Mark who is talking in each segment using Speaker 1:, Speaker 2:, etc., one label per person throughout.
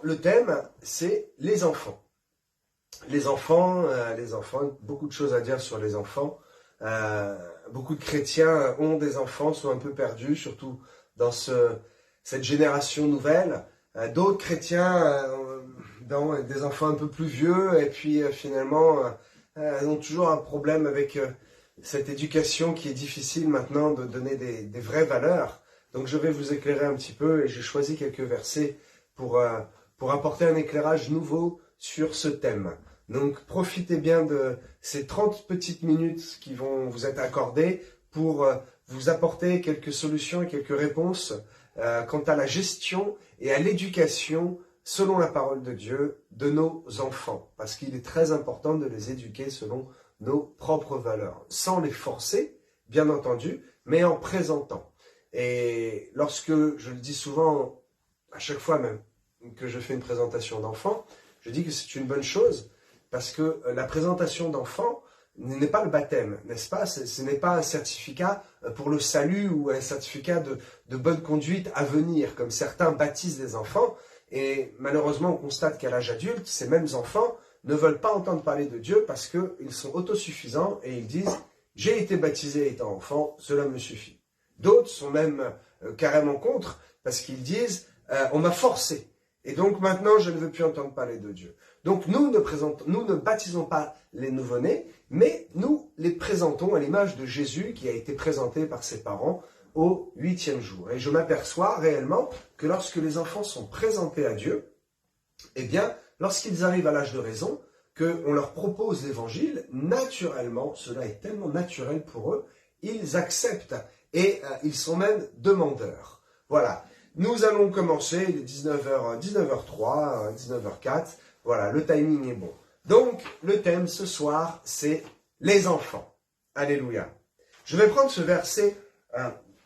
Speaker 1: le thème, c'est les enfants. Les enfants, beaucoup de choses à dire sur les enfants. Beaucoup de chrétiens ont des enfants, sont un peu perdus, surtout dans cette génération nouvelle. D'autres chrétiens ont des enfants un peu plus vieux, et puis finalement, ont toujours un problème avec cette éducation qui est difficile maintenant de donner des vraies valeurs. Donc je vais vous éclairer un petit peu, et j'ai choisi quelques versets pour apporter un éclairage nouveau sur ce thème. Donc profitez bien de ces 30 petites minutes qui vont vous être accordées pour vous apporter quelques solutions et quelques réponses quant à la gestion et à l'éducation selon la parole de Dieu de nos enfants. Parce qu'il est très important de les éduquer selon nos propres valeurs, sans les forcer, bien entendu, mais en présentant. Et lorsque, je le dis souvent, à chaque fois même que je fais une présentation d'enfants, je dis que c'est une bonne chose, parce que la présentation d'enfants n'est pas le baptême, n'est-ce pas? Ce n'est pas un certificat pour le salut ou un certificat de bonne conduite à venir, comme certains baptisent les enfants. Et malheureusement, on constate qu'à l'âge adulte, ces mêmes enfants ne veulent pas entendre parler de Dieu parce qu'ils sont autosuffisants et ils disent « j'ai été baptisé étant enfant, cela me suffit ». D'autres sont même carrément contre parce qu'ils disent « on m'a forcé ». Et donc maintenant, je ne veux plus entendre parler de Dieu. Donc nous ne baptisons pas les nouveau-nés, mais nous les présentons à l'image de Jésus qui a été présenté par ses parents au 8e jour. Et je m'aperçois réellement que lorsque les enfants sont présentés à Dieu, eh bien, lorsqu'ils arrivent à l'âge de raison, qu'on leur propose l'évangile, naturellement, cela est tellement naturel pour eux, ils acceptent et ils sont même demandeurs. Voilà. Nous allons commencer, il est 19h03, 19h04, voilà, le timing est bon. Donc, le thème ce soir, c'est les enfants. Alléluia. Je vais prendre ce verset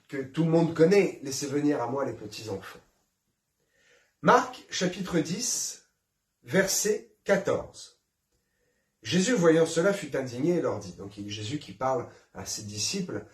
Speaker 1: que tout le monde connaît, laissez venir à moi les petits-enfants. Marc, chapitre 10, verset 14. Jésus, voyant cela, fut indigné et leur dit, donc Jésus qui parle à ses disciples,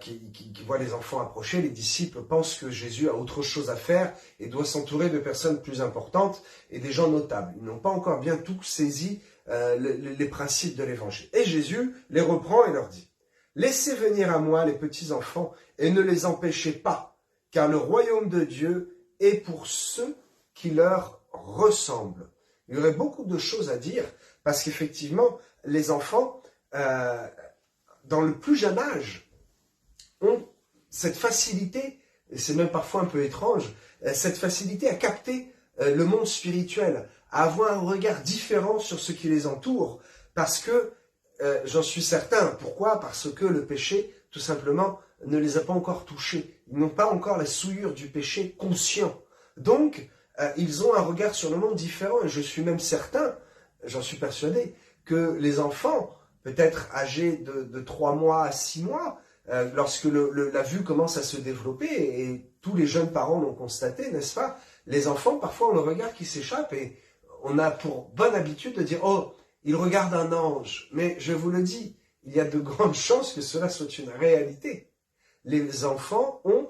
Speaker 1: qui voient les enfants approcher, les disciples pensent que Jésus a autre chose à faire et doit s'entourer de personnes plus importantes et des gens notables. Ils n'ont pas encore bien tout saisi les principes de l'évangile. Et Jésus les reprend et leur dit, « Laissez venir à moi les petits-enfants et ne les empêchez pas, car le royaume de Dieu est pour ceux qui leur ressemblent. » Il y aurait beaucoup de choses à dire, parce qu'effectivement, les enfants, dans le plus jeune âge, ont cette facilité, et c'est même parfois un peu étrange, cette facilité à capter le monde spirituel, à avoir un regard différent sur ce qui les entoure, parce que, j'en suis certain, pourquoi? Parce que le péché, tout simplement, ne les a pas encore touchés. Ils n'ont pas encore la souillure du péché conscient. Donc, ils ont un regard sur le monde différent, et je suis même certain, j'en suis persuadé, que les enfants, peut-être âgés de 3 mois à 6 mois, lorsque la vue commence à se développer, et tous les jeunes parents l'ont constaté, n'est-ce pas? Les enfants, parfois, ont le regard qui s'échappe, et on a pour bonne habitude de dire « Oh, il regarde un ange ». Mais je vous le dis, il y a de grandes chances que cela soit une réalité. Les enfants ont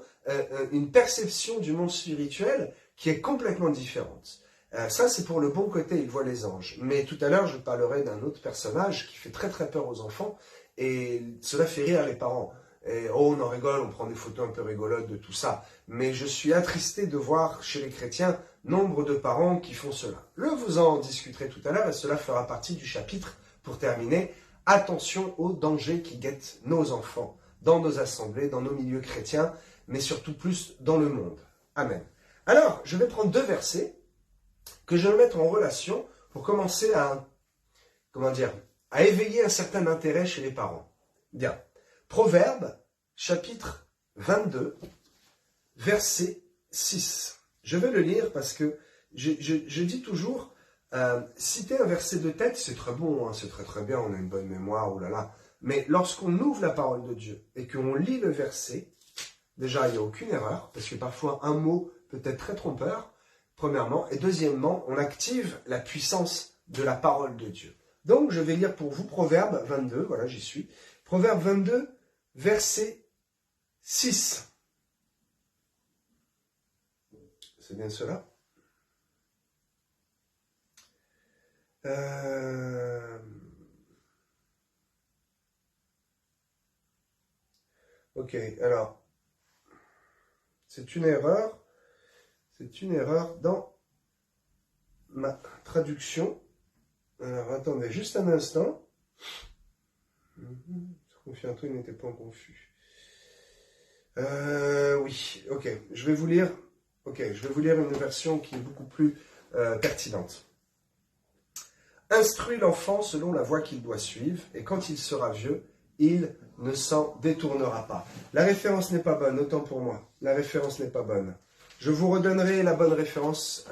Speaker 1: une perception du monde spirituel qui est complètement différente. Ça, c'est pour le bon côté, ils voient les anges. Mais tout à l'heure, je parlerai d'un autre personnage qui fait très très peur aux enfants, et cela fait rire les parents. Et, oh, on en rigole, on prend des photos un peu rigolotes de tout ça. Mais je suis attristé de voir chez les chrétiens nombre de parents qui font cela. Je vous en discuterai tout à l'heure, et cela fera partie du chapitre, pour terminer, attention aux dangers qui guettent nos enfants, dans nos assemblées, dans nos milieux chrétiens, mais surtout plus dans le monde. Amen. Alors, je vais prendre 2 versets que je vais mettre en relation pour commencer à éveiller un certain intérêt chez les parents. Bien. Proverbe, chapitre 22, verset 6. Je vais le lire parce que je dis toujours, citer un verset de tête, c'est très bon, hein, c'est très très bien, on a une bonne mémoire, oh là là. Mais lorsqu'on ouvre la parole de Dieu et qu'on lit le verset, déjà, il n'y a aucune erreur, parce que parfois un mot peut être très trompeur, premièrement, et deuxièmement, on active la puissance de la parole de Dieu. Donc, je vais lire pour vous Proverbe 22, voilà, j'y suis. Proverbe 22, verset 6. C'est bien cela? Euh, Ok, alors, c'est une erreur. C'est une erreur dans ma traduction. Alors, attendez juste un instant. Confie-toi, il n'était pas confus. Oui, ok, je vais vous lire. Ok, je vais vous lire une version qui est beaucoup plus pertinente. Instruis l'enfant selon la voie qu'il doit suivre, et quand il sera vieux, il ne s'en détournera pas. La référence n'est pas bonne, autant pour moi. La référence n'est pas bonne. Je vous redonnerai la bonne référence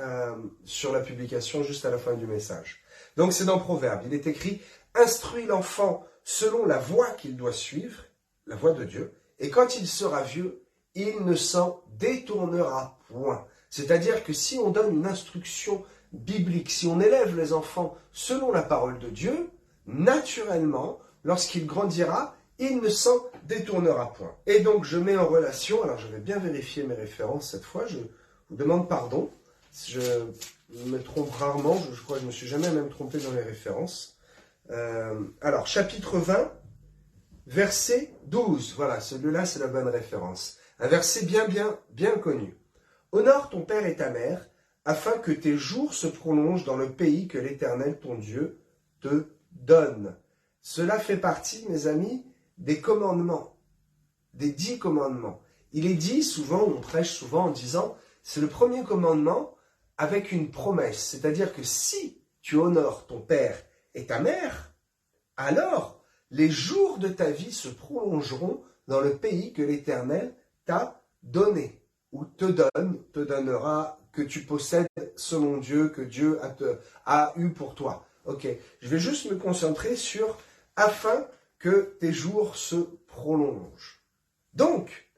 Speaker 1: sur la publication juste à la fin du message. Donc c'est dans Proverbe. Il est écrit « Instruis l'enfant selon la voie qu'il doit suivre, la voie de Dieu, et quand il sera vieux, il ne s'en détournera point. » C'est-à-dire que si on donne une instruction biblique, si on élève les enfants selon la parole de Dieu, naturellement, lorsqu'il grandira, il ne s'en détournera point. Et donc je mets en relation, alors je vais bien vérifier mes références cette fois, je vous demande pardon, je me trompe rarement, je crois que je ne me suis jamais même trompé dans les références. Alors, chapitre 20, verset 12, voilà, celui-là c'est la bonne référence. Un verset bien connu. « Honore ton père et ta mère, afin que tes jours se prolongent dans le pays que l'Éternel, ton Dieu, te donne. » Cela fait partie, mes amis, des commandements, des 10 commandements. Il est dit souvent, on prêche souvent en disant, c'est le premier commandement avec une promesse. C'est-à-dire que si tu honores ton père et ta mère, alors les jours de ta vie se prolongeront dans le pays que l'Éternel t'a donné, ou te donnera, que tu possèdes selon Dieu, que Dieu a eu pour toi. Ok, je vais juste me concentrer sur « afin que tes jours se prolongent ». Donc,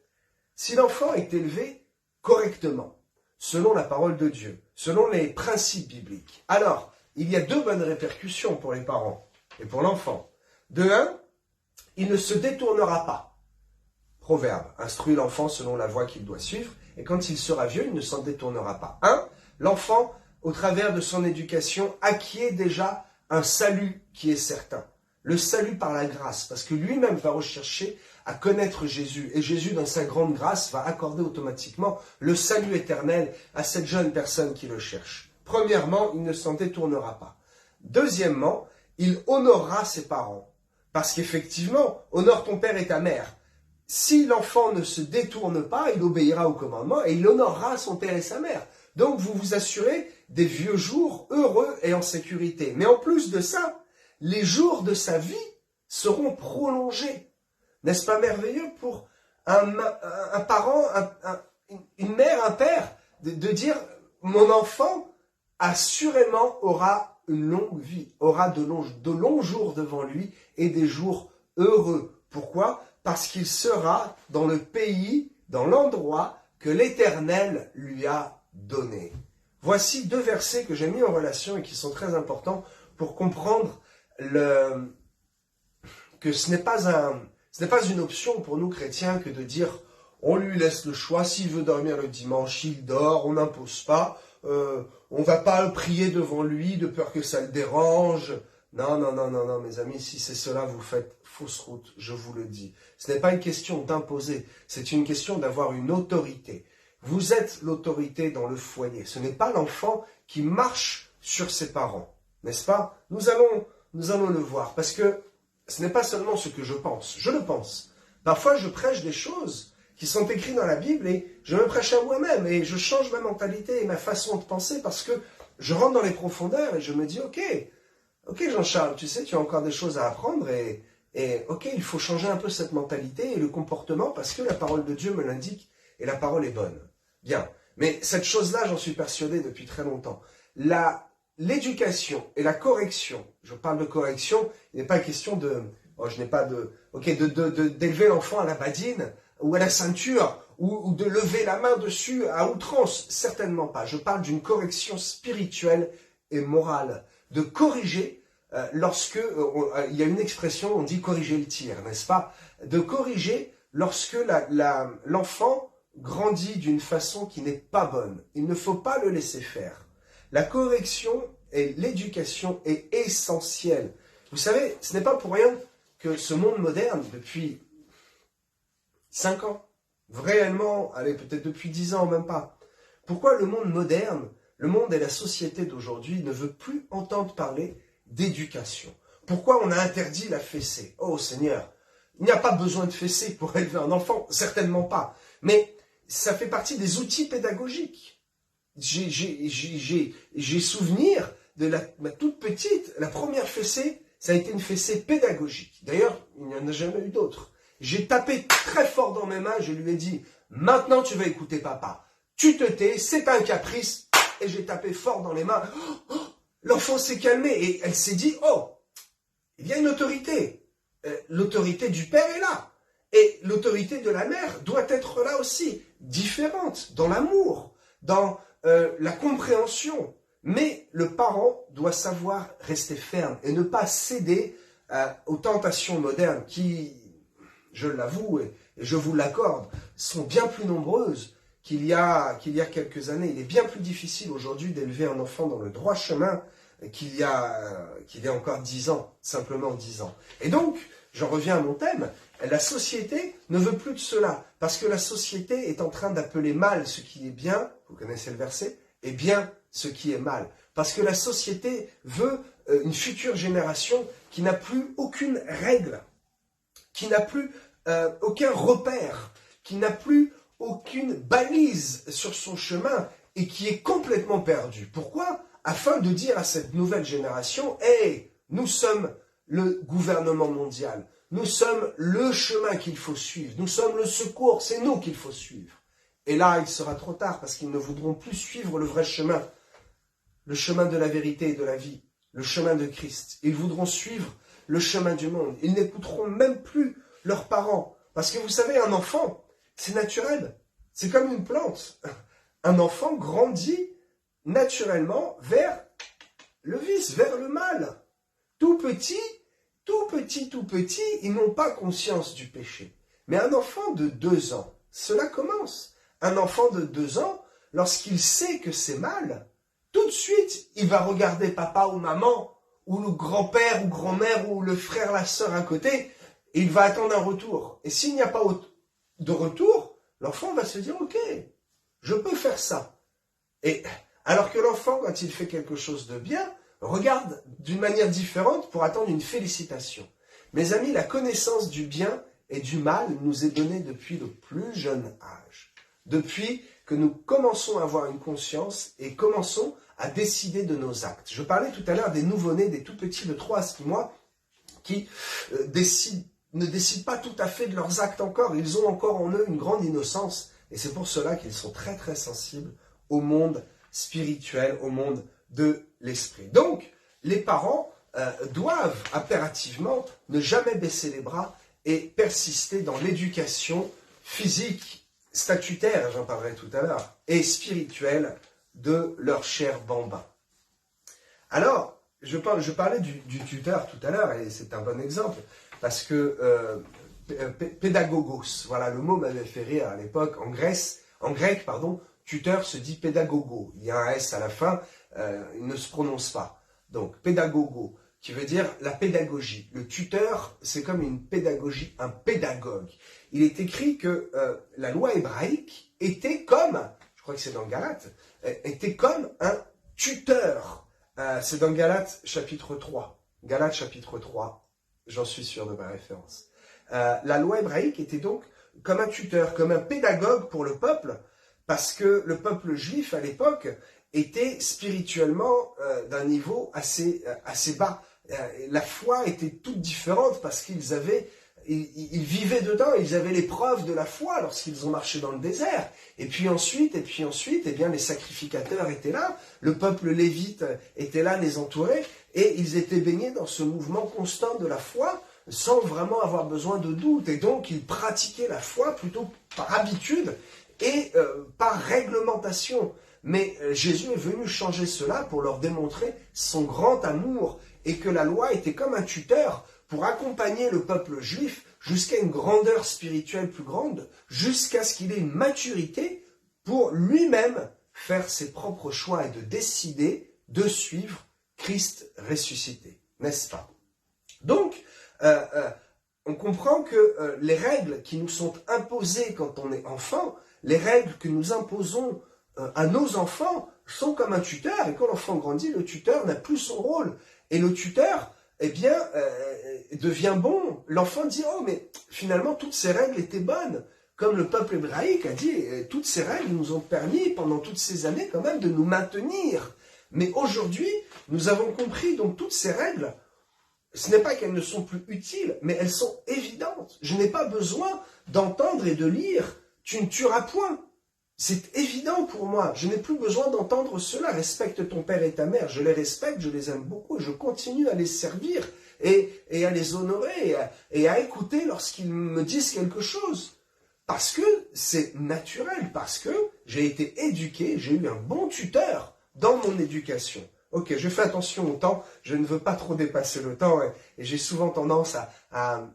Speaker 1: si l'enfant est élevé correctement, selon la parole de Dieu, selon les principes bibliques, alors il y a 2 bonnes répercussions pour les parents et pour l'enfant. De 1, il ne se détournera pas. Proverbe, instruis l'enfant selon la voie qu'il doit suivre, et quand il sera vieux, il ne s'en détournera pas. 1, l'enfant, au travers de son éducation, acquiert déjà un salut qui est certain. Le salut par la grâce, parce que lui-même va rechercher à connaître Jésus. Et Jésus, dans sa grande grâce, va accorder automatiquement le salut éternel à cette jeune personne qui le cherche. Premièrement, il ne s'en détournera pas. Deuxièmement, il honorera ses parents. Parce qu'effectivement, honore ton père et ta mère. Si l'enfant ne se détourne pas, il obéira au commandement et il honorera son père et sa mère. Donc vous vous assurez des vieux jours heureux et en sécurité. Mais en plus de ça, les jours de sa vie seront prolongés. N'est-ce pas merveilleux pour un parent, une mère, un père, de dire « Mon enfant assurément aura une longue vie, aura de longs jours devant lui et des jours heureux. » Pourquoi ? Parce qu'il sera dans le pays, dans l'endroit que l'Éternel lui a donné. Voici 2 versets que j'ai mis en relation et qui sont très importants pour comprendre que ce n'est pas une option pour nous chrétiens que de dire on lui laisse le choix, s'il veut dormir le dimanche, il dort, on n'impose pas, on ne va pas prier devant lui de peur que ça le dérange. Non, mes amis, si c'est cela, vous faites fausse route, je vous le dis. Ce n'est pas une question d'imposer, c'est une question d'avoir une autorité. Vous êtes l'autorité dans le foyer, ce n'est pas l'enfant qui marche sur ses parents, n'est-ce pas ? Nous allons le voir, parce que ce n'est pas seulement ce que je pense, je le pense. Parfois, je prêche des choses qui sont écrites dans la Bible et je me prêche à moi-même et je change ma mentalité et ma façon de penser parce que je rentre dans les profondeurs et je me dis, ok Jean-Charles, tu sais, tu as encore des choses à apprendre et ok, il faut changer un peu cette mentalité et le comportement parce que la parole de Dieu me l'indique et la parole est bonne. Bien, mais cette chose-là, j'en suis persuadé depuis très longtemps. L'éducation et la correction, je parle de correction, il n'est pas question d'élever l'enfant à la badine ou à la ceinture ou de lever la main dessus à outrance, certainement pas. Je parle d'une correction spirituelle et morale, de corriger lorsque, il y a une expression, on dit corriger le tir, n'est-ce pas? De corriger lorsque l'enfant grandit d'une façon qui n'est pas bonne. Il ne faut pas le laisser faire. La correction et l'éducation est essentielle. Vous savez, ce n'est pas pour rien que ce monde moderne, depuis 5 ans, réellement, allez, peut-être depuis 10 ans, même pas. Pourquoi le monde moderne, le monde et la société d'aujourd'hui ne veut plus entendre parler d'éducation? Pourquoi on a interdit la fessée? Oh Seigneur, il n'y a pas besoin de fessée pour élever un enfant, certainement pas. Mais ça fait partie des outils pédagogiques. J'ai souvenir de ma toute petite, la première fessée, ça a été une fessée pédagogique. D'ailleurs, il n'y en a jamais eu d'autres. J'ai tapé très fort dans mes mains, je lui ai dit, maintenant tu vas écouter papa. Tu te tais, c'est un caprice. Et j'ai tapé fort dans les mains. Oh, l'enfant s'est calmé et elle s'est dit, oh, il y a une autorité. L'autorité du père est là. Et l'autorité de la mère doit être là aussi, différente, dans l'amour, dans la compréhension. Mais le parent doit savoir rester ferme et ne pas céder aux tentations modernes qui, je l'avoue et je vous l'accorde, sont bien plus nombreuses qu'il y a quelques années. Il est bien plus difficile aujourd'hui d'élever un enfant dans le droit chemin qu'il y a encore 10 ans, simplement 10 ans. Et donc, j'en reviens à mon thème, la société ne veut plus de cela, parce que la société est en train d'appeler mal ce qui est bien, vous connaissez le verset, et bien ce qui est mal. Parce que la société veut une future génération qui n'a plus aucune règle, qui n'a plus aucun repère, qui n'a plus aucune balise sur son chemin et qui est complètement perdue. Pourquoi? Afin de dire à cette nouvelle génération, hey, nous sommes le gouvernement mondial, nous sommes le chemin qu'il faut suivre, nous sommes le secours, c'est nous qu'il faut suivre. Et là, il sera trop tard parce qu'ils ne voudront plus suivre le vrai chemin, le chemin de la vérité et de la vie, le chemin de Christ. Ils voudront suivre le chemin du monde. Ils n'écouteront même plus leurs parents. Parce que vous savez, un enfant, c'est naturel. C'est comme une plante. Un enfant grandit naturellement vers le vice, vers le mal. Tout petit, ils n'ont pas conscience du péché. Mais un enfant de 2 ans, cela commence. Un enfant de 2 ans, lorsqu'il sait que c'est mal, tout de suite, il va regarder papa ou maman, ou le grand-père ou grand-mère, ou le frère, la sœur à côté, et il va attendre un retour. Et s'il n'y a pas de retour, l'enfant va se dire, ok, je peux faire ça. Et alors que l'enfant, quand il fait quelque chose de bien, regarde d'une manière différente pour attendre une félicitation. Mes amis, la connaissance du bien et du mal nous est donnée depuis le plus jeune âge. Depuis que nous commençons à avoir une conscience et commençons à décider de nos actes. Je parlais tout à l'heure des nouveau-nés, des tout-petits de 3 à 6 mois qui ne décident pas tout à fait de leurs actes encore. Ils ont encore en eux une grande innocence et c'est pour cela qu'ils sont très très sensibles au monde spirituel, au monde de l'esprit. Donc, les parents doivent impérativement ne jamais baisser les bras et persister dans l'éducation physique, statutaire, j'en parlerai tout à l'heure, et spirituelle de leur cher bambin. Alors, je parlais du tuteur tout à l'heure, et c'est un bon exemple, parce que pédagogos, voilà, le mot m'avait fait rire à l'époque, en grec, tuteur se dit pédagogo, il y a un S à la fin, il ne se prononce pas. Donc, pédagogo, qui veut dire la pédagogie. Le tuteur, c'est comme une pédagogie, un pédagogue. Il est écrit que la loi hébraïque était comme, je crois que c'est dans Galates, était comme un tuteur. C'est dans Galates chapitre 3. Galates chapitre 3, j'en suis sûr de ma référence. La loi hébraïque était donc comme un tuteur, comme un pédagogue pour le peuple, parce que le peuple juif à l'époque était spirituellement d'un niveau assez bas. La foi était toute différente parce qu'ils vivaient dedans, ils avaient les preuves de la foi lorsqu'ils ont marché dans le désert. Et puis ensuite, eh bien, les sacrificateurs étaient là, le peuple lévite était là, les entourait, et ils étaient baignés dans ce mouvement constant de la foi, sans vraiment avoir besoin de doute. Et donc, ils pratiquaient la foi plutôt par habitude et par réglementation. Mais Jésus est venu changer cela pour leur démontrer son grand amour et que la loi était comme un tuteur pour accompagner le peuple juif jusqu'à une grandeur spirituelle plus grande, jusqu'à ce qu'il ait une maturité pour lui-même faire ses propres choix et de décider de suivre Christ ressuscité, n'est-ce pas? Donc, on comprend que les règles qui nous sont imposées quand on est enfant, les règles que nous imposons à nos enfants sont comme un tuteur, et quand l'enfant grandit, le tuteur n'a plus son rôle. Et le tuteur, eh bien, devient bon. L'enfant dit, oh, mais finalement, toutes ces règles étaient bonnes. Comme le peuple hébraïque a dit, toutes ces règles nous ont permis, pendant toutes ces années, quand même, de nous maintenir. Mais aujourd'hui, nous avons compris, donc, toutes ces règles, ce n'est pas qu'elles ne sont plus utiles, mais elles sont évidentes. Je n'ai pas besoin d'entendre et de lire « tu ne tueras point ». C'est évident pour moi. Je n'ai plus besoin d'entendre cela. Respecte ton père et ta mère. Je les respecte, je les aime beaucoup et je continue à les servir et à les honorer et à écouter lorsqu'ils me disent quelque chose. Parce que c'est naturel, parce que j'ai été éduqué, j'ai eu un bon tuteur dans mon éducation. Ok, je fais attention au temps, je ne veux pas trop dépasser le temps et j'ai souvent tendance à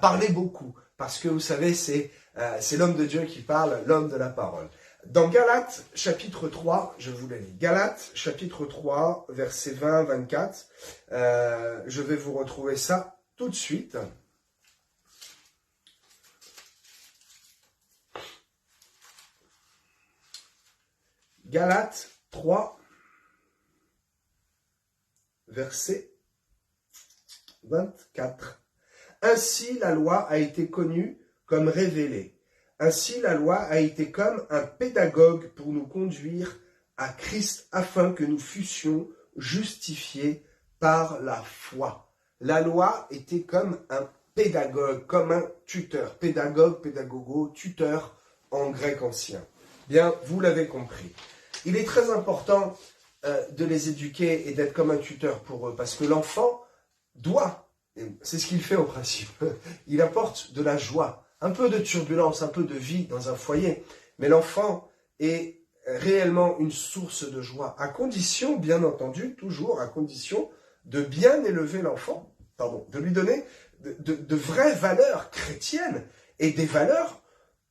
Speaker 1: parler beaucoup. Parce que vous savez, c'est l'homme de Dieu qui parle, l'homme de la parole. Dans Galates, chapitre 3, je vous le lis. Galates, chapitre 3, versets 20-24. Je vais vous retrouver ça tout de suite. Galates 3, verset 24. Ainsi la loi a été connue comme révélée. Ainsi la loi a été comme un pédagogue pour nous conduire à Christ afin que nous fussions justifiés par la foi. La loi était comme un pédagogue, comme un tuteur. Pédagogue, pédagogo, tuteur en grec ancien. Bien, vous l'avez compris. Il est très important de les éduquer et d'être comme un tuteur pour eux, parce que l'enfant doit, c'est ce qu'il fait au principe, il apporte de la joie, un peu de turbulence, un peu de vie dans un foyer, mais l'enfant est réellement une source de joie, à condition, bien entendu, toujours à condition de bien élever l'enfant, de lui donner de vraies valeurs chrétiennes et des valeurs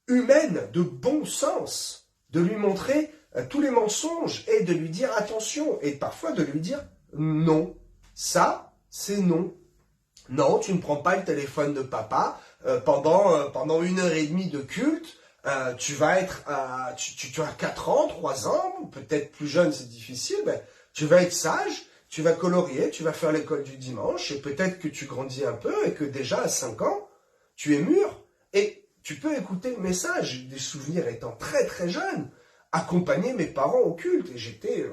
Speaker 1: humaines, de bon sens, de lui montrer tous les mensonges et de lui dire attention et parfois de lui dire non, ça c'est non. Non, tu ne prends pas le téléphone de papa pendant 1h30 de culte. Tu vas être, tu as 4 ans, 3 ans, peut-être plus jeune, c'est difficile. Mais tu vas être sage, tu vas colorier, tu vas faire l'école du dimanche et peut-être que tu grandis un peu et que déjà à 5 ans, tu es mûr et tu peux écouter le message. J'ai des souvenirs étant très très jeune, accompagner mes parents au culte et j'étais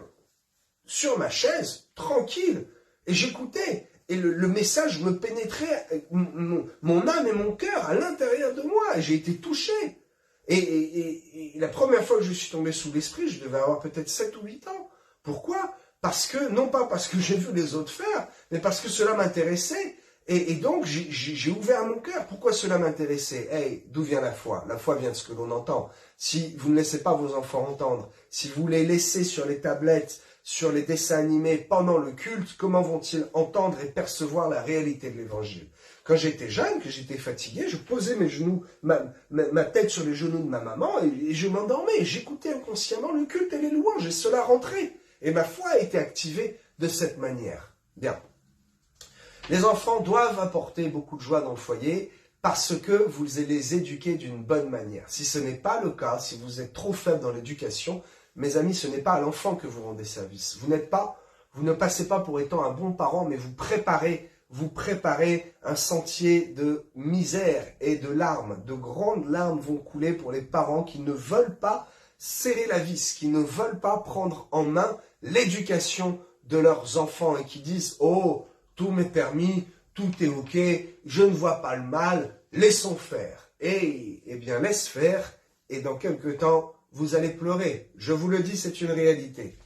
Speaker 1: sur ma chaise, tranquille, et j'écoutais. Et le message me pénétrait, mon âme et mon cœur à l'intérieur de moi. Et j'ai été touché. Et la première fois que je suis tombé sous l'esprit, je devais avoir peut-être 7 ou 8 ans. Pourquoi? Parce que, non pas parce que j'ai vu les autres faire, mais parce que cela m'intéressait. Et donc, j'ai ouvert mon cœur. Pourquoi cela m'intéressait? Hey, d'où vient la foi? La foi vient de ce que l'on entend. Si vous ne laissez pas vos enfants entendre, si vous les laissez sur les tablettes, sur les dessins animés pendant le culte, comment vont-ils entendre et percevoir la réalité de l'évangile? Quand j'étais jeune, que j'étais fatigué, je posais mes genoux, ma tête sur les genoux de ma maman et je m'endormais. J'écoutais inconsciemment le culte et les louanges et cela rentrait. Et ma foi a été activée de cette manière. Bien. Les enfants doivent apporter beaucoup de joie dans le foyer parce que vous les éduquez d'une bonne manière. Si ce n'est pas le cas, si vous êtes trop faible dans l'éducation, mes amis, ce n'est pas à l'enfant que vous rendez service. Vous ne passez pas pour étant un bon parent, mais vous préparez un sentier de misère et de larmes. De grandes larmes vont couler pour les parents qui ne veulent pas serrer la vis, qui ne veulent pas prendre en main l'éducation de leurs enfants et qui disent « Oh, tout m'est permis, tout est ok, je ne vois pas le mal, laissons faire. » Et eh bien, laisse faire, et dans quelque temps, vous allez pleurer. Je vous le dis, c'est une réalité.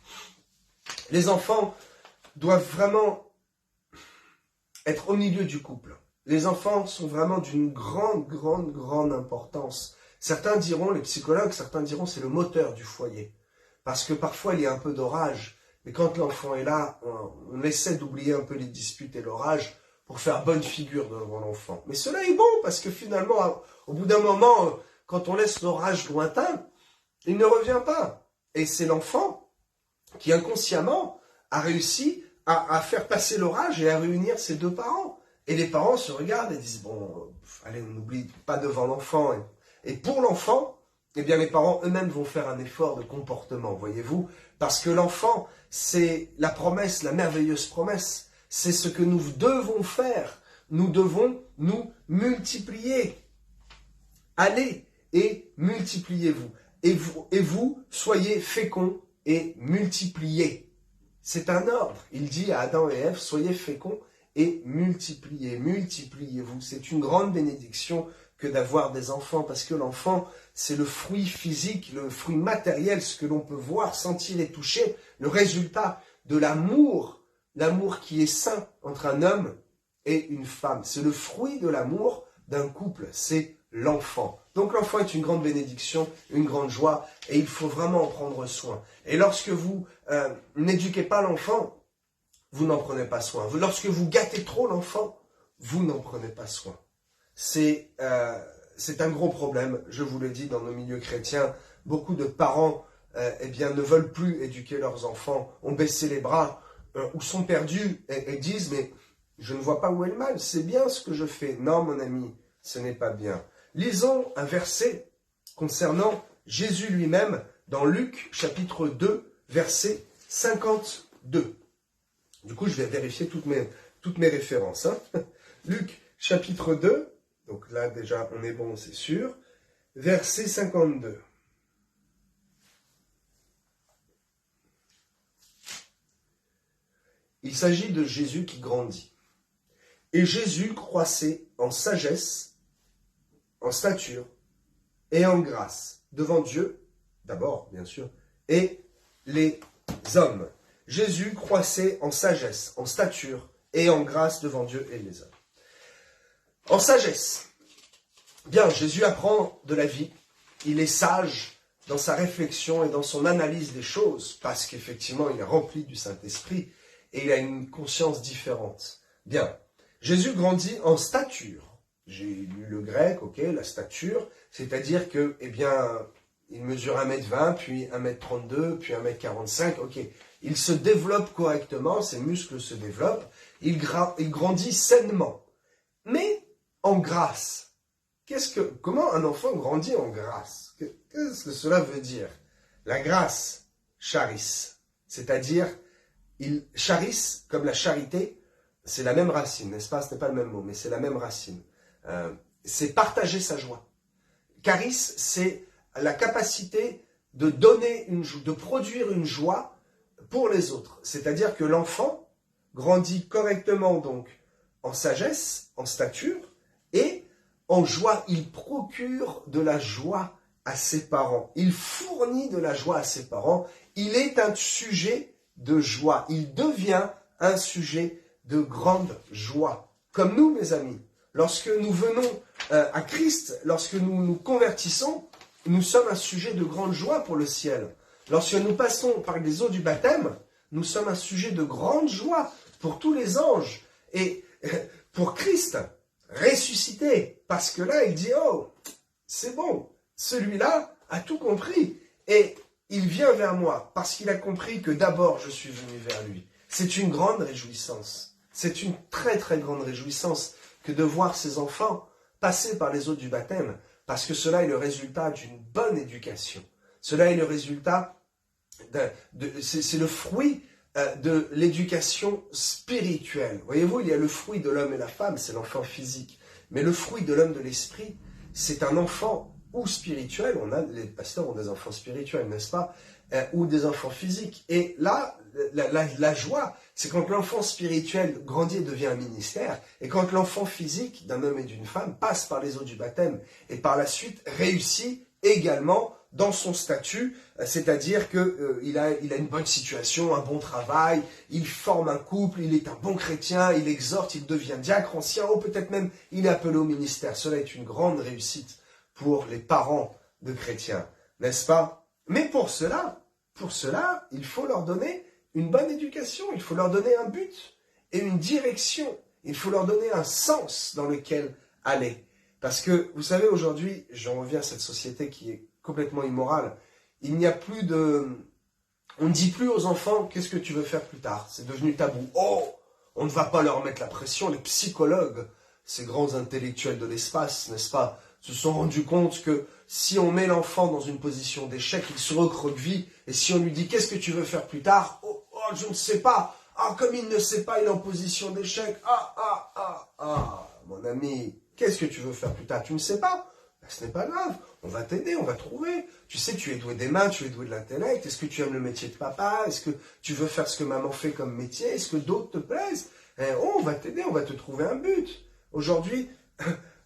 Speaker 1: Les enfants doivent vraiment être au milieu du couple. Les enfants sont vraiment d'une grande importance. Certains diront, les psychologues, certains diront c'est le moteur du foyer. Parce que parfois il y a un peu d'orage. Mais quand l'enfant est là, on essaie d'oublier un peu les disputes et l'orage pour faire bonne figure devant l'enfant. Mais cela est bon parce que finalement, au bout d'un moment, quand on laisse l'orage lointain, il ne revient pas. Et c'est l'enfant qui inconsciemment a réussi à faire passer l'orage et à réunir ses deux parents. Et les parents se regardent et disent, bon, allez, on n'oublie pas devant l'enfant. Et pour l'enfant, eh bien les parents eux-mêmes vont faire un effort de comportement, voyez-vous, parce que l'enfant, c'est la promesse, la merveilleuse promesse, c'est ce que nous devons faire. Nous devons nous multiplier. Allez et multipliez-vous. Et vous, soyez féconds et multipliez. C'est un ordre. Il dit à Adam et Ève, soyez féconds et multipliez. Multipliez-vous. C'est une grande bénédiction que d'avoir des enfants, parce que l'enfant, c'est le fruit physique, le fruit matériel, ce que l'on peut voir, sentir et toucher, le résultat de l'amour qui est sain entre un homme et une femme. C'est le fruit de l'amour d'un couple, c'est l'enfant. Donc l'enfant est une grande bénédiction, une grande joie, et il faut vraiment en prendre soin. Et lorsque vous n'éduquez pas l'enfant, vous n'en prenez pas soin. Lorsque vous gâtez trop l'enfant, vous n'en prenez pas soin. C'est un gros problème, je vous le dis, dans nos milieux chrétiens. Beaucoup de parents ne veulent plus éduquer leurs enfants, ont baissé les bras, ou sont perdus et disent « mais je ne vois pas où est le mal, c'est bien ce que je fais. » Non, mon ami, ce n'est pas bien. Lisons un verset concernant Jésus lui-même dans Luc chapitre 2, verset 52. Du coup, je vais vérifier toutes mes références. Luc chapitre 2, donc là déjà on est bon, c'est sûr. Verset 52. Il s'agit de Jésus qui grandit. Et Jésus croissait en sagesse, en stature et en grâce devant Dieu, d'abord bien sûr, et les hommes. Jésus croissait en sagesse, en stature et en grâce devant Dieu et les hommes. En sagesse. Bien, Jésus apprend de la vie. Il est sage dans sa réflexion et dans son analyse des choses, parce qu'effectivement, il est rempli du Saint-Esprit et il a une conscience différente. Bien, Jésus grandit en stature. J'ai lu le grec, ok, la stature, c'est-à-dire que, il mesure 1m20, puis 1m32, puis 1m45, ok. Il se développe correctement, ses muscles se développent, il grandit sainement, mais en grâce. Comment un enfant grandit en grâce? Qu'est-ce que cela veut dire? La grâce, charis, c'est-à-dire, charis, comme la charité, c'est la même racine, n'est-ce pas? Ce n'est pas le même mot, mais c'est la même racine. C'est partager sa joie. Charis, c'est la capacité de donner de produire une joie pour les autres. C'est-à-dire que l'enfant grandit correctement donc en sagesse, en stature et en joie. Il procure de la joie à ses parents. Il fournit de la joie à ses parents. Il est un sujet de joie. Il devient un sujet de grande joie. Comme nous, mes amis, lorsque nous venons à Christ, lorsque nous nous convertissons, nous sommes un sujet de grande joie pour le ciel. Lorsque nous passons par les eaux du baptême, nous sommes un sujet de grande joie pour tous les anges et pour Christ ressuscité. Parce que là, il dit, oh, c'est bon, celui-là a tout compris et il vient vers moi parce qu'il a compris que d'abord je suis venu vers lui. C'est une grande réjouissance. C'est une très très grande réjouissance que de voir ses enfants passer par les eaux du baptême, parce que cela est le résultat d'une bonne éducation. Cela est le résultat, c'est le fruit de l'éducation spirituelle. Voyez-vous, il y a le fruit de l'homme et la femme, c'est l'enfant physique. Mais le fruit de l'homme de l'esprit, c'est un enfant ou spirituel, les pasteurs ont des enfants spirituels, n'est-ce pas, ou des enfants physiques. Et là, la joie, c'est quand l'enfant spirituel grandit et devient un ministère, et quand l'enfant physique d'un homme et d'une femme passe par les eaux du baptême, et par la suite réussit également dans son statut, c'est-à-dire qu'il a une bonne situation, un bon travail, il forme un couple, il est un bon chrétien, il exhorte, il devient diacre ancien, ou peut-être même il est appelé au ministère. Cela est une grande réussite pour les parents de chrétiens, n'est-ce pas? Mais pour cela, il faut leur donner une bonne éducation, il faut leur donner un but et une direction, il faut leur donner un sens dans lequel aller. Parce que, vous savez, aujourd'hui, j'en reviens à cette société qui est complètement immorale, il n'y a plus de On ne dit plus aux enfants, qu'est-ce que tu veux faire plus tard? C'est devenu tabou. Oh, on ne va pas leur mettre la pression. Les psychologues, ces grands intellectuels de l'espace, n'est-ce pas, se sont rendus compte que si on met l'enfant dans une position d'échec, il se recroqueville. Et si on lui dit, qu'est-ce que tu veux faire plus tard? Oh, oh, je ne sais pas. Ah, comme il ne sait pas, il est en position d'échec. Mon ami, qu'est-ce que tu veux faire plus tard? Tu ne sais pas? Ben, ce n'est pas grave. On va t'aider, on va trouver. Tu sais, tu es doué des mains, tu es doué de l'intellect. Est-ce que tu aimes le métier de papa? Est-ce que tu veux faire ce que maman fait comme métier? Est-ce que d'autres te plaisent? Oh, on va t'aider, on va te trouver un but. Aujourd'hui,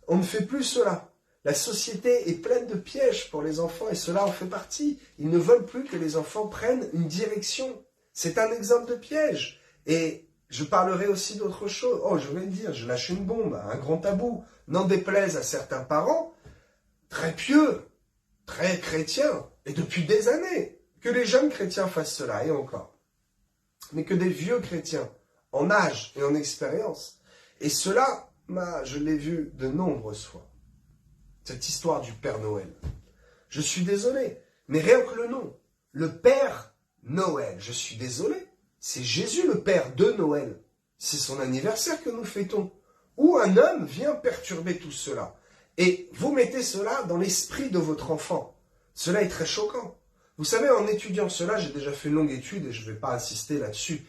Speaker 1: on ne fait plus cela. La société est pleine de pièges pour les enfants et cela en fait partie. Ils ne veulent plus que les enfants prennent une direction. C'est un exemple de piège. Et je parlerai aussi d'autre chose. Oh, je vais le dire, je lâche une bombe, un grand tabou. N'en déplaise à certains parents, très pieux, très chrétiens, et depuis des années, que les jeunes chrétiens fassent cela, et encore. Mais que des vieux chrétiens, en âge et en expérience. Et cela, je l'ai vu de nombreuses fois. Cette histoire du Père Noël. Je suis désolé, mais rien que le nom, le Père Noël, je suis désolé, c'est Jésus le Père de Noël. C'est son anniversaire que nous fêtons. Où un homme vient perturber tout cela. Et vous mettez cela dans l'esprit de votre enfant. Cela est très choquant. Vous savez, en étudiant cela, j'ai déjà fait une longue étude et je ne vais pas insister là-dessus.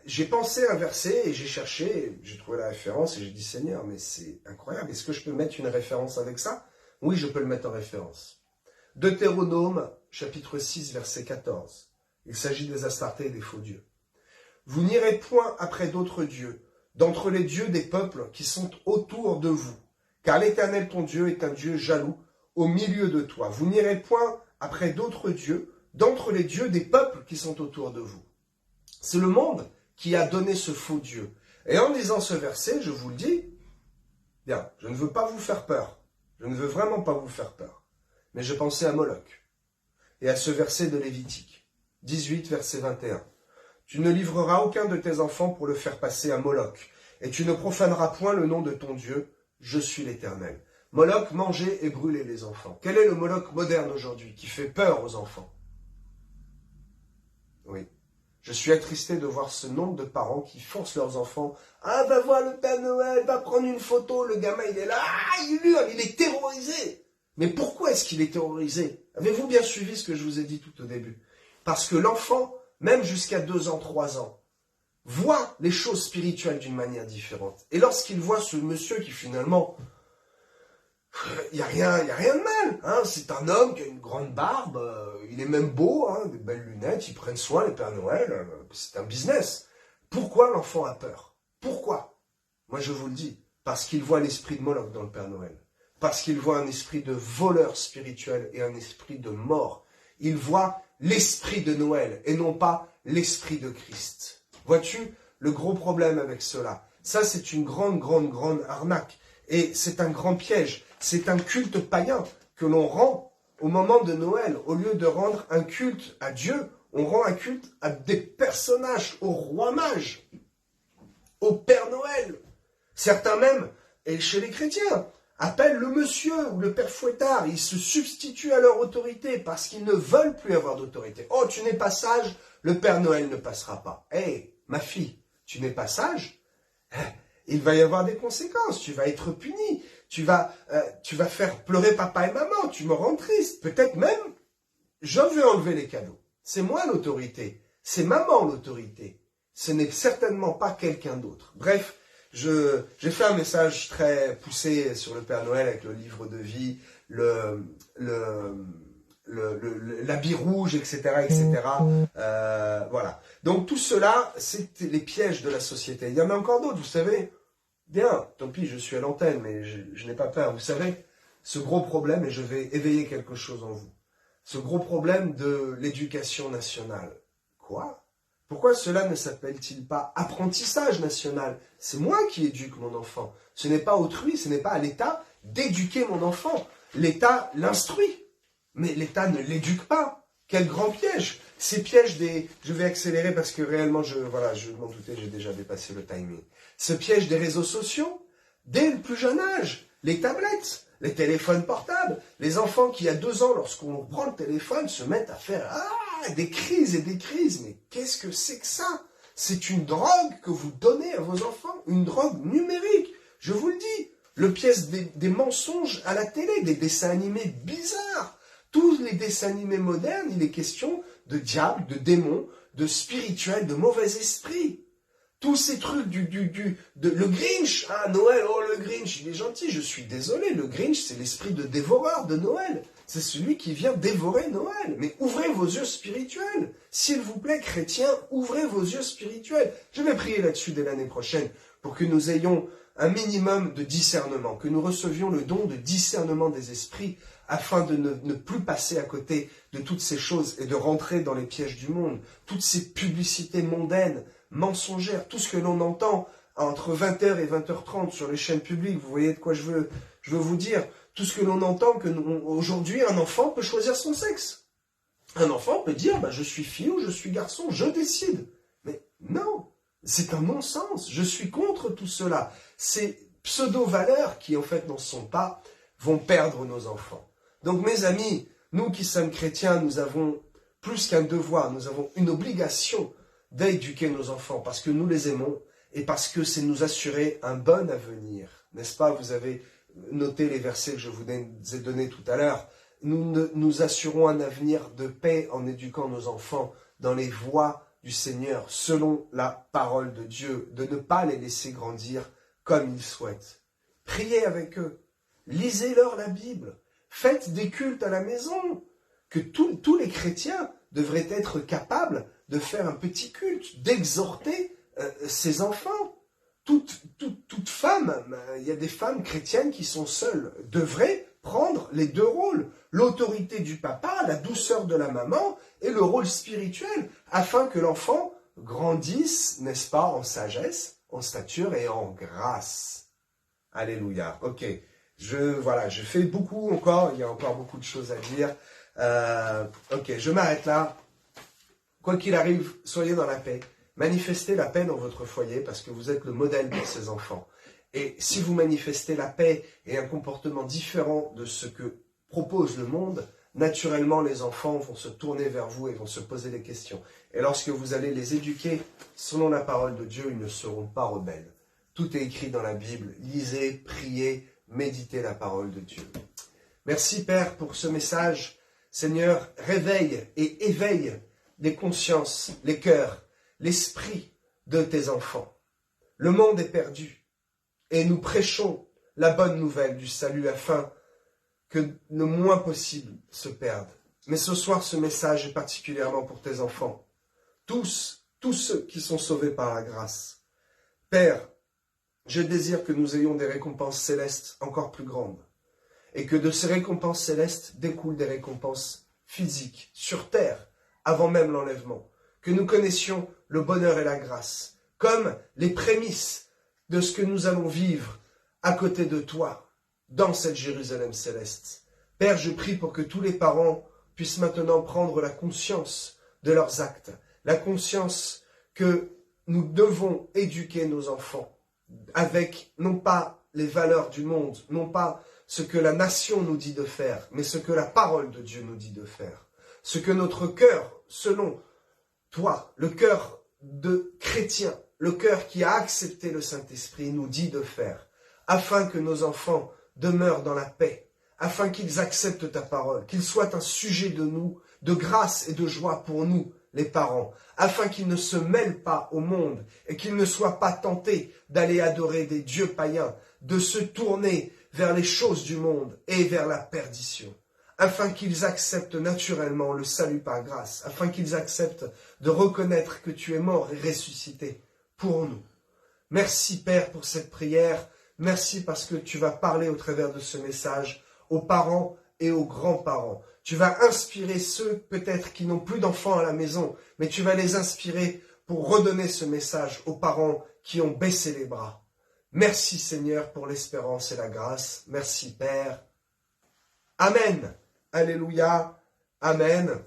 Speaker 1: J'ai pensé un verset et j'ai cherché, j'ai trouvé la référence et j'ai dit Seigneur, mais c'est incroyable, est-ce que je peux mettre une référence avec ça? Oui, je peux le mettre en référence. Deutéronome, chapitre 6, verset 14. Il s'agit des Astartés et des faux dieux. Vous n'irez point après d'autres dieux, d'entre les dieux des peuples qui sont autour de vous, car l'Éternel ton Dieu est un Dieu jaloux au milieu de toi. Vous n'irez point après d'autres dieux, d'entre les dieux des peuples qui sont autour de vous. C'est le monde qui a donné ce faux Dieu. Et en lisant ce verset, je vous le dis, bien, je ne veux pas vous faire peur. Je ne veux vraiment pas vous faire peur. Mais je pensais à Moloch et à ce verset de Lévitique, 18, verset 21. Tu ne livreras aucun de tes enfants pour le faire passer à Moloch, et tu ne profaneras point le nom de ton Dieu, je suis l'Éternel. Moloch mangeait et brûlait les enfants. Quel est le Moloch moderne aujourd'hui qui fait peur aux enfants? Oui. Je suis attristé de voir ce nombre de parents qui forcent leurs enfants. Ah, va voir le Père Noël, va prendre une photo, le gamin il est là, il hurle, il est terrorisé. Mais pourquoi est-ce qu'il est terrorisé? Avez-vous bien suivi ce que je vous ai dit tout au début? Parce que l'enfant, même jusqu'à 2 ans, 3 ans, voit les choses spirituelles d'une manière différente. Et lorsqu'il voit ce monsieur qui finalement, il n'y a rien de mal. Hein. C'est un homme qui a une grande barbe, il est même beau, hein, des belles lunettes, ils prennent soin, les Pères Noël, c'est un business. Pourquoi l'enfant a peur? Pourquoi? Moi je vous le dis, parce qu'il voit l'esprit de Moloch dans le Père Noël. Parce qu'il voit un esprit de voleur spirituel et un esprit de mort. Il voit l'esprit de Noël et non pas l'esprit de Christ. Vois-tu le gros problème avec cela? Ça, c'est une grande arnaque. Et c'est un grand piège. C'est un culte païen que l'on rend au moment de Noël. Au lieu de rendre un culte à Dieu, on rend un culte à des personnages, au roi mage, au Père Noël. Certains même, et chez les chrétiens, appellent le monsieur ou le père fouettard. Ils se substituent à leur autorité parce qu'ils ne veulent plus avoir d'autorité. Oh, tu n'es pas sage, le Père Noël ne passera pas. Hé, ma fille, tu n'es pas sage, il va y avoir des conséquences. Tu vas être puni. Tu vas faire pleurer papa et maman. Tu me rends triste. Peut-être même, je vais enlever les cadeaux. C'est moi l'autorité. C'est maman l'autorité. Ce n'est certainement pas quelqu'un d'autre. Bref, j'ai fait un message très poussé sur le Père Noël avec le livre de vie, l'habit rouge, etc., etc. Voilà. Donc tout cela, c'est les pièges de la société. Il y en a encore d'autres, vous savez. Bien, tant pis, je suis à l'antenne, mais je n'ai pas peur. Vous savez, ce gros problème, et je vais éveiller quelque chose en vous, ce gros problème de l'éducation nationale. Quoi ? Pourquoi cela ne s'appelle-t-il pas apprentissage national? C'est moi qui éduque mon enfant. Ce n'est pas autrui, ce n'est pas à l'État d'éduquer mon enfant. L'État l'instruit, mais l'État ne l'éduque pas. Quel grand piège! Ces pièges des... Je vais accélérer parce que réellement, je m'en doutais, j'ai déjà dépassé le timing. Ce piège des réseaux sociaux, dès le plus jeune âge, les tablettes, les téléphones portables, les enfants qui, à 2 ans, lorsqu'on prend le téléphone, se mettent à faire « Ah, des crises et des crises. Mais qu'est-ce que c'est que ça? C'est une drogue que vous donnez à vos enfants, une drogue numérique. Je vous le dis, le pièce des mensonges à la télé, des dessins animés bizarres. Tous les dessins animés modernes, il est question de diable, de démons, de spirituel, de mauvais esprits. Tous ces trucs le Grinch, ah Noël, oh le Grinch, il est gentil, je suis désolé, le Grinch c'est l'esprit de dévoreur de Noël, c'est celui qui vient dévorer Noël, mais ouvrez vos yeux spirituels, s'il vous plaît chrétiens, ouvrez vos yeux spirituels, je vais prier là-dessus dès l'année prochaine, pour que nous ayons un minimum de discernement, que nous recevions le don de discernement des esprits, afin de ne plus passer à côté de toutes ces choses et de rentrer dans les pièges du monde, toutes ces publicités mondaines, mensongères, tout ce que l'on entend entre 20h et 20h30 sur les chaînes publiques, vous voyez de quoi je veux vous dire, tout ce que l'on entend, aujourd'hui un enfant peut choisir son sexe. Un enfant peut dire, je suis fille ou je suis garçon, je décide. Mais non, c'est un non-sens, je suis contre tout cela. Ces pseudo-valeurs qui en fait n'en sont pas, vont perdre nos enfants. Donc mes amis, nous qui sommes chrétiens, nous avons plus qu'un devoir, nous avons une obligation d'éduquer nos enfants parce que nous les aimons et parce que c'est nous assurer un bon avenir. N'est-ce pas? Vous avez noté les versets que je vous ai donnés tout à l'heure. Nous assurons un avenir de paix en éduquant nos enfants dans les voies du Seigneur, selon la parole de Dieu, de ne pas les laisser grandir comme ils souhaitent. Priez avec eux, lisez-leur la Bible, faites des cultes à la maison, que tous les chrétiens devraient être capables de faire un petit culte, d'exhorter ses enfants. Toute femme, il y a des femmes chrétiennes qui sont seules, devraient prendre les deux rôles, l'autorité du papa, la douceur de la maman et le rôle spirituel, afin que l'enfant grandisse, n'est-ce pas, en sagesse, en stature et en grâce. Alléluia. Ok, je fais beaucoup encore, il y a encore beaucoup de choses à dire. Ok, je m'arrête là. Quoi qu'il arrive, soyez dans la paix. Manifestez la paix dans votre foyer parce que vous êtes le modèle pour ces enfants. Et si vous manifestez la paix et un comportement différent de ce que propose le monde, naturellement les enfants vont se tourner vers vous et vont se poser des questions. Et lorsque vous allez les éduquer selon la parole de Dieu, ils ne seront pas rebelles. Tout est écrit dans la Bible. Lisez, priez, méditez la parole de Dieu. Merci Père pour ce message. Seigneur, réveille et éveille les consciences, les cœurs, l'esprit de tes enfants. Le monde est perdu et nous prêchons la bonne nouvelle du salut afin que le moins possible se perde. Mais ce soir, ce message est particulièrement pour tes enfants. Tous ceux qui sont sauvés par la grâce. Père, je désire que nous ayons des récompenses célestes encore plus grandes et que de ces récompenses célestes découlent des récompenses physiques sur terre avant même l'enlèvement. Que nous connaissions le bonheur et la grâce comme les prémices de ce que nous allons vivre à côté de toi dans cette Jérusalem céleste. Père, je prie pour que tous les parents puissent maintenant prendre la conscience de leurs actes, la conscience que nous devons éduquer nos enfants avec non pas les valeurs du monde, non pas ce que la nation nous dit de faire, mais ce que la parole de Dieu nous dit de faire. Ce que notre cœur, selon toi, le cœur de chrétien, le cœur qui a accepté le Saint-Esprit, nous dit de faire, afin que nos enfants demeurent dans la paix, afin qu'ils acceptent ta parole, qu'ils soient un sujet de nous, de grâce et de joie pour nous, les parents, afin qu'ils ne se mêlent pas au monde et qu'ils ne soient pas tentés d'aller adorer des dieux païens, de se tourner vers les choses du monde et vers la perdition, afin qu'ils acceptent naturellement le salut par grâce, afin qu'ils acceptent de reconnaître que tu es mort et ressuscité pour nous. Merci Père pour cette prière, merci parce que tu vas parler au travers de ce message aux parents et aux grands-parents. Tu vas inspirer ceux peut-être qui n'ont plus d'enfants à la maison, mais tu vas les inspirer pour redonner ce message aux parents qui ont baissé les bras. Merci Seigneur pour l'espérance et la grâce. Merci Père. Amen. Alléluia. Amen.